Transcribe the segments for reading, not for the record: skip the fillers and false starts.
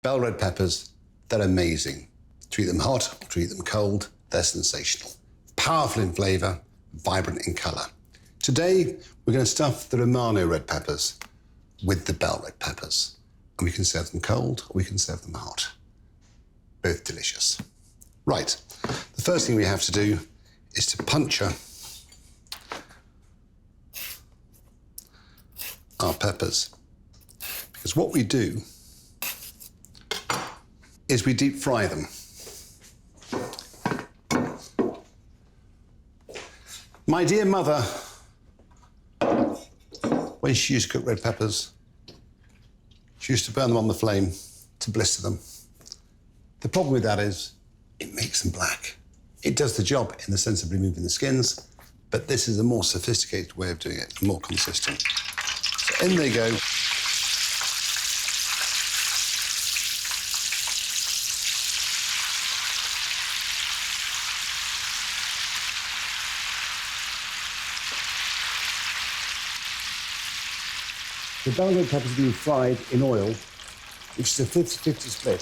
Bell red peppers, they're amazing. Treat them hot, treat them cold, they're sensational. Powerful in flavour, vibrant in colour. Today, we're going to stuff the Romano red peppers with the bell red peppers. And we can serve them cold, or we can serve them hot. Both delicious. Right, the first thing we have to do is to puncture our peppers. Because what we do is we deep fry them. My dear mother, when she used to cook red peppers, she used to burn them on the flame to blister them. The problem with that is it makes them black. It does the job in the sense of removing the skins, but this is a more sophisticated way of doing it, more consistent. So in they go. The bell red peppers are being fried in oil, which is a 50-50 split.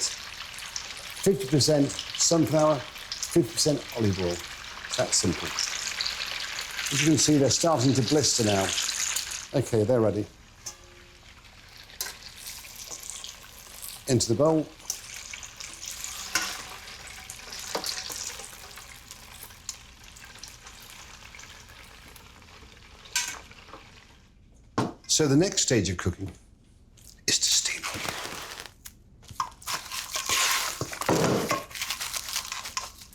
50% sunflower, 50% olive oil. It's that simple. As you can see, they're starting to blister now. Okay, they're ready. Into the bowl. So the next stage of cooking is to steam them.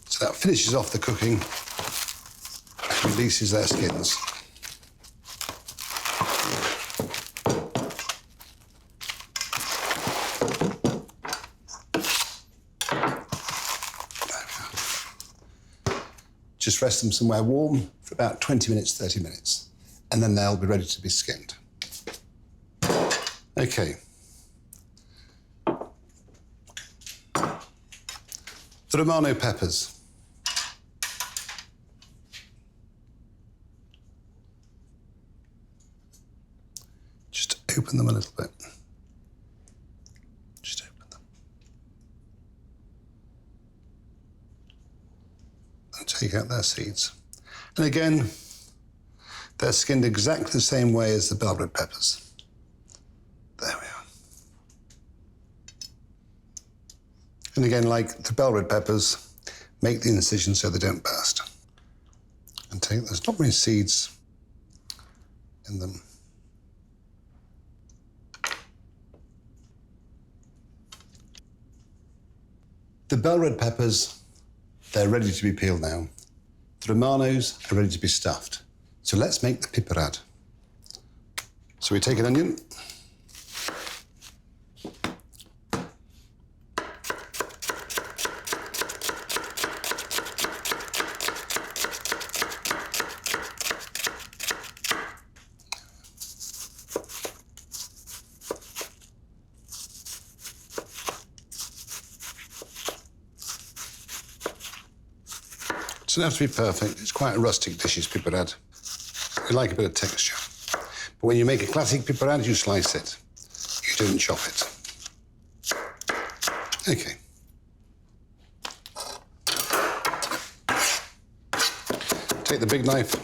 So that finishes off the cooking and releases their skins. Just rest them somewhere warm for about 20 minutes, 30 minutes, and then they'll be ready to be skinned. Okay. The Romano peppers. Just open them a little bit. Just open them. And take out their seeds. And again, they're skinned exactly the same way as the bell red peppers. There we are. And again, like the bell red peppers, make the incision so they don't burst. And there's not many seeds in them. The bell red peppers, they're ready to be peeled now. The Romanos are ready to be stuffed. So let's make the piperade. So we take an onion. It doesn't have to be perfect. It's quite a rustic dish, is piperade. We like a bit of texture. But when you make a classic piperade, you slice it. You don't chop it. Okay. Take the big knife.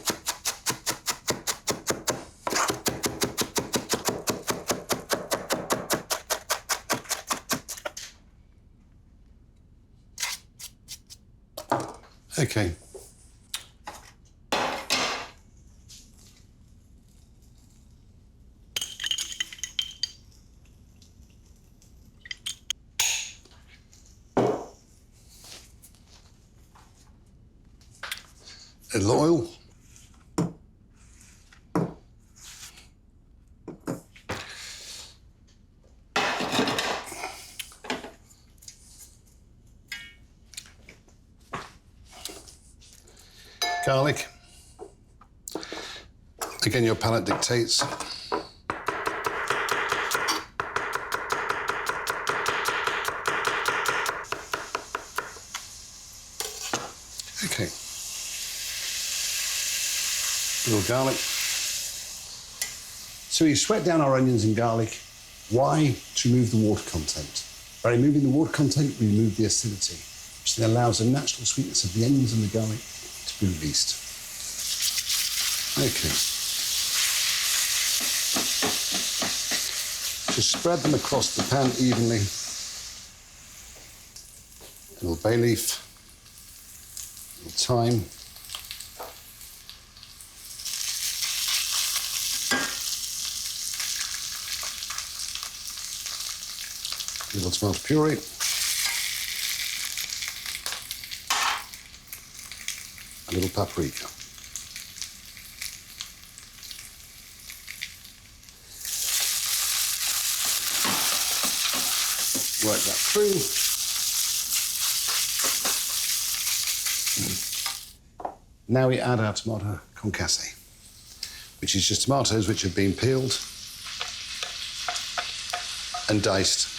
Okay. A little oil. Garlic. Again, your palate dictates. Okay. A little garlic. So we sweat down our onions and garlic. Why? To remove the water content. By removing the water content, we remove the acidity, which then allows the natural sweetness of the onions and the garlic to be released. Okay. Just spread them across the pan evenly. A little bay leaf, a little thyme, a little tomato puree, a little paprika. Work that through. Now we add our tomato concasse, which is just tomatoes which have been peeled and diced.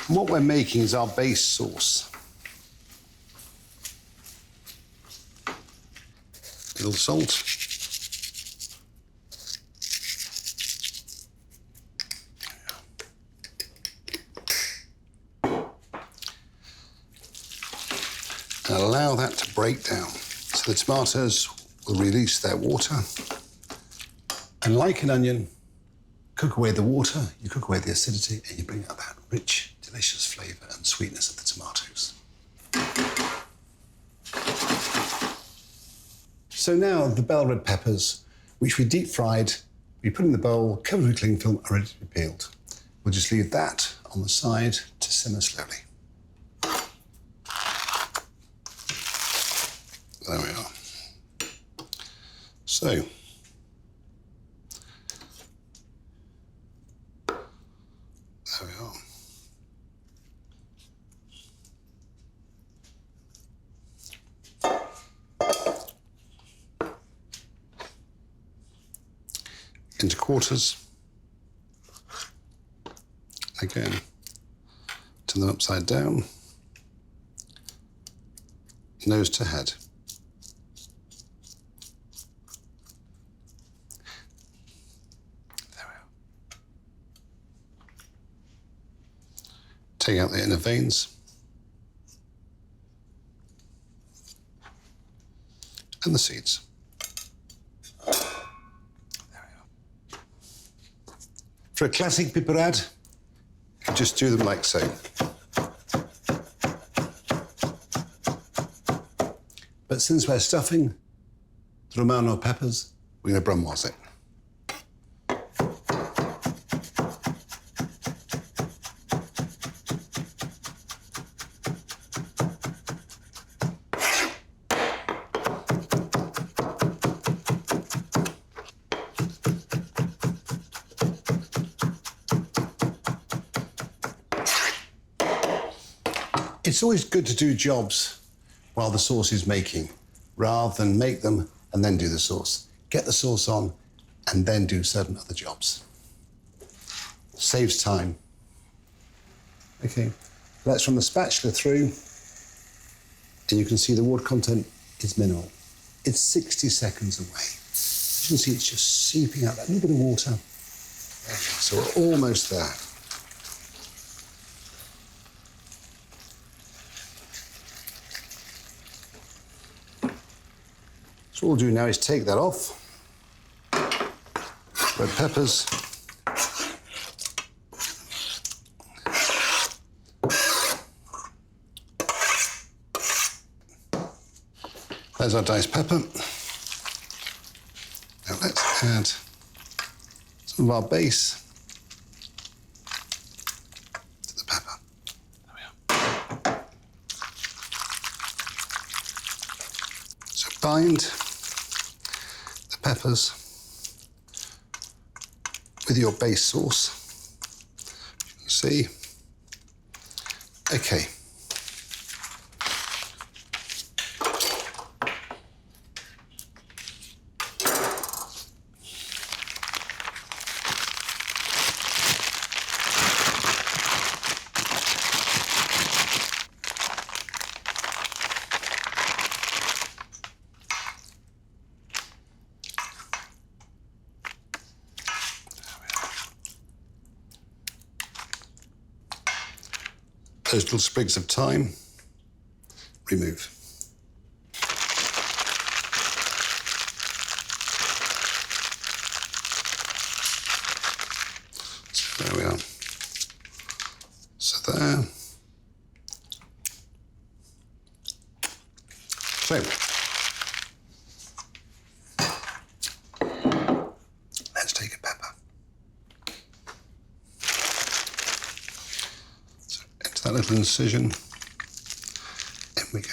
And what we're making is our base sauce. A little salt. And allow that to break down. So the tomatoes will release their water. And like an onion, cook away the water, you cook away the acidity, and you bring out that rich, delicious flavour and sweetness of the tomatoes. So now the bell red peppers, which we deep fried, we put in the bowl, covered with cling film, are ready to be peeled. We'll just leave that on the side to simmer slowly. There we are. So, there we are. Into quarters. Again, turn them upside down. Nose to head. Take out the inner veins. And the seeds. There we are. For a classic piperade, you just do them like so. But since we're stuffing the Romano peppers, we're going to brunoise it. It's always good to do jobs while the sauce is making, rather than make them and then do the sauce. Get the sauce on and then do certain other jobs. Saves time. Okay, let's run the spatula through, and you can see the water content is minimal. It's 60 seconds away. As you can see, it's just seeping out that little bit of water. So we're almost there. So what we'll do now is take that off. Red peppers. There's our diced pepper. Now let's add some of our base to the pepper. There we are. So bind the peppers with your base sauce. You can see. Okay. Those little sprigs of thyme, remove. So there we are. So there. So, let's take a pepper. So into that little incision, in we go.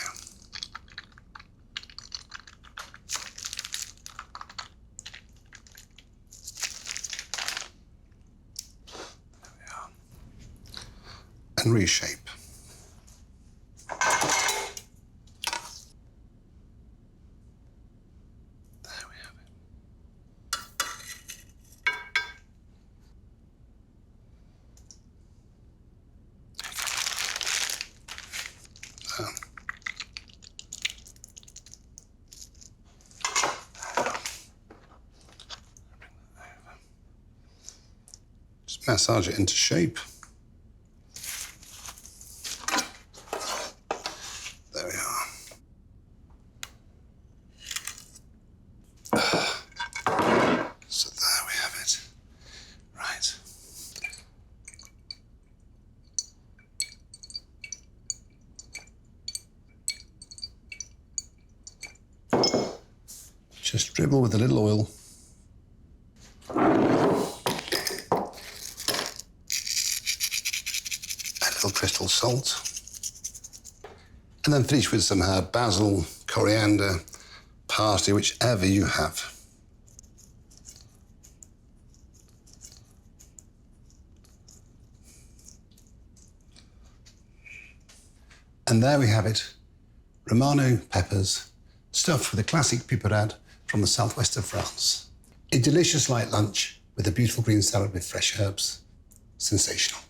There we are. And reshape. Just massage it into shape. There we are. So there we have it. Right. Just dribble with a little oil. Add a little crystal salt. And then finish with some herb, basil, coriander, parsley, whichever you have. And there we have it, Romano peppers, stuffed with a classic piperade from the southwest of France. A delicious light lunch with a beautiful green salad with fresh herbs. Sensational.